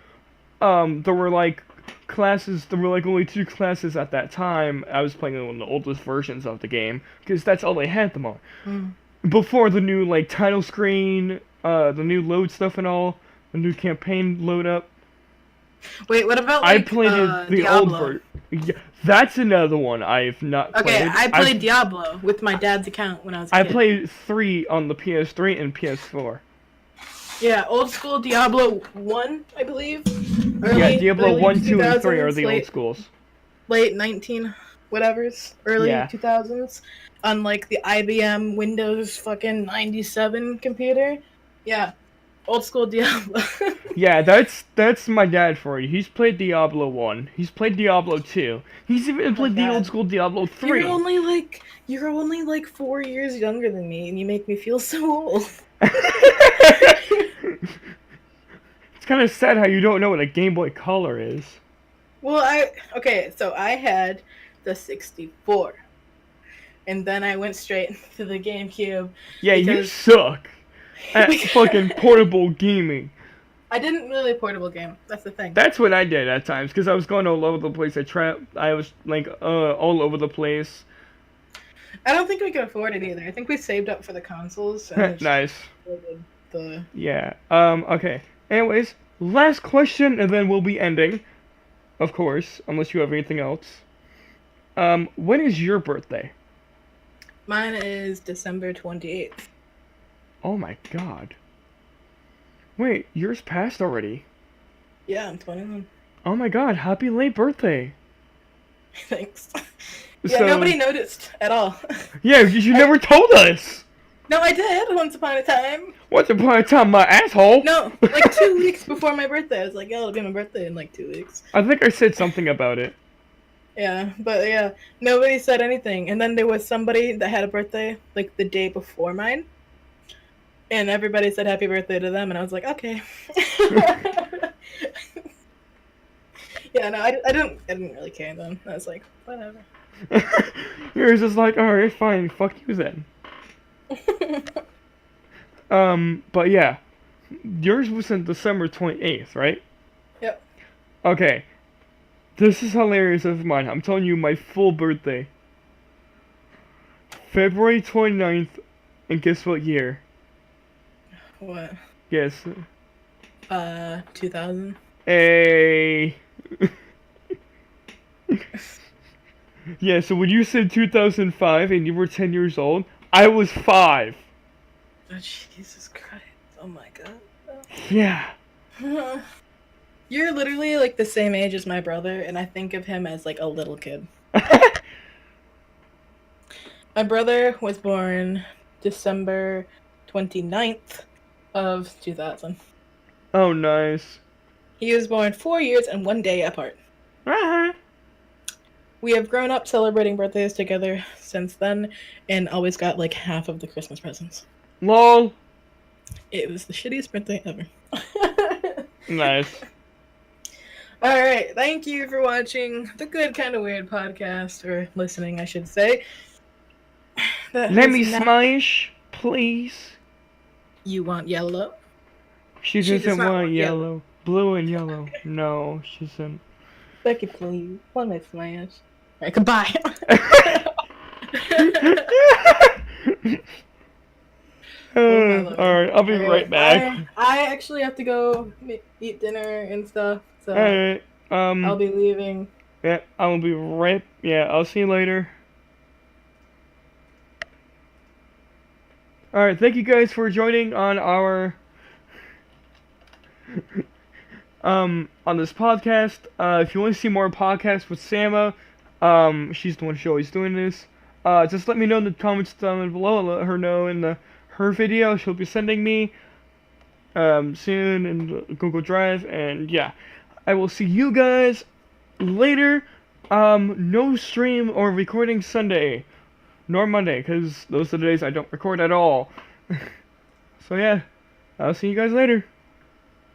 there were like classes, there were like only 2 classes at that time. I was playing one of the oldest versions of the game because that's all they had them on. Before the new like title screen, the new load stuff and all, the new campaign load up. Wait, what about I like played the old Diablo? version. Yeah, that's another one I've not Okay, played. I played Diablo with my dad's account when I was a I kid. played 3 on the PS3 and PS4. Yeah, old school Diablo 1, I believe. Yeah, Early Diablo early 1, 2, and 3 are 2000s, the old schools. late 19 whatevers, early Yeah. 2000s on like the IBM Windows fucking 97 computer. Yeah, old school Diablo. Yeah, that's my dad for you. He's played Diablo 1. He's played Diablo 2. He's even Oh my played the old god. school Diablo You're 3. only like you're only like 4 years younger than me and you make me feel so old. It's kind of sad how you don't know what a Game Boy Color is. Well, so I had the 64. And then I went straight to the GameCube Yeah, you because suck at fucking portable gaming. I didn't really portable game. That's the thing. That's what I did at times because I was going all over the place. I was like all over the place. I don't think we could afford it either. I think we saved up for the consoles and Nice. the Yeah. Okay. Anyways, last question, and then we'll be ending. Of course, unless you have anything else. When is your birthday? Mine is December 28th. Oh my god. Wait, yours passed already. Yeah, I'm 21. Oh my god, happy late birthday. Thanks. Yeah, So, nobody noticed at all. yeah, you never told us. No, I did once upon a time. Once upon a time, my asshole. No, like 2 weeks before my birthday. I was like, yeah, it'll be my birthday in like 2 weeks. I think I said something about it. Yeah, but yeah, nobody said anything. And then there was somebody that had a birthday like the day before mine. And everybody said happy birthday to them, and I was like, okay. Yeah, no, I didn't really care then. I was like, whatever. Yours is like, alright, fine, fuck you then. But yeah, yours was on December 28th, right? Yep. Okay, this is hilarious of mine. I'm telling you my full birthday. February 29th, and guess what year? What? Guess. 2000. Hey. Yeah, so when you said 2005 and you were 10 years old, I was 5. Oh, Jesus Christ. Oh my god. Yeah. You're literally like the same age as my brother, and I think of him as like a little kid. My brother was born December 29th of 2000. Oh, nice. He was born 4 years and 1 day apart. Uh-huh. We have grown up celebrating birthdays together since then, and always got like half of the Christmas presents. LOL. It was the shittiest birthday ever. Nice. Alright, thank you for watching the Good Kinda Weird podcast, or listening, I should say. Let me smash, please. You want yellow? She She does doesn't not want want yellow. Blue and yellow. No, she doesn't. Becky, please. Let me smash. Alright, goodbye. Alright, I'll be right back. I actually have to go eat dinner and stuff, so Alright, I'll be leaving. yeah, I will be right, yeah, I'll see you later. Alright, thank you guys for joining on our, on this podcast. If you want to see more podcasts with Sama, she's the one who's always doing this, just let me know in the comments down below. I'll let her know in her video she'll be sending me, soon in Google Drive, and yeah, I will see you guys later. No stream or recording Sunday, nor Monday, because those are the days I don't record at all. So yeah, I'll see you guys later.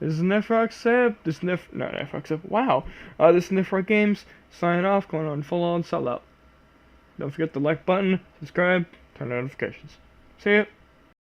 This is Nefrox this is not Nefrox wow. This is Nefrox Games, signing off, going on full on sellout. Don't forget the like button, subscribe, turn on notifications. See ya.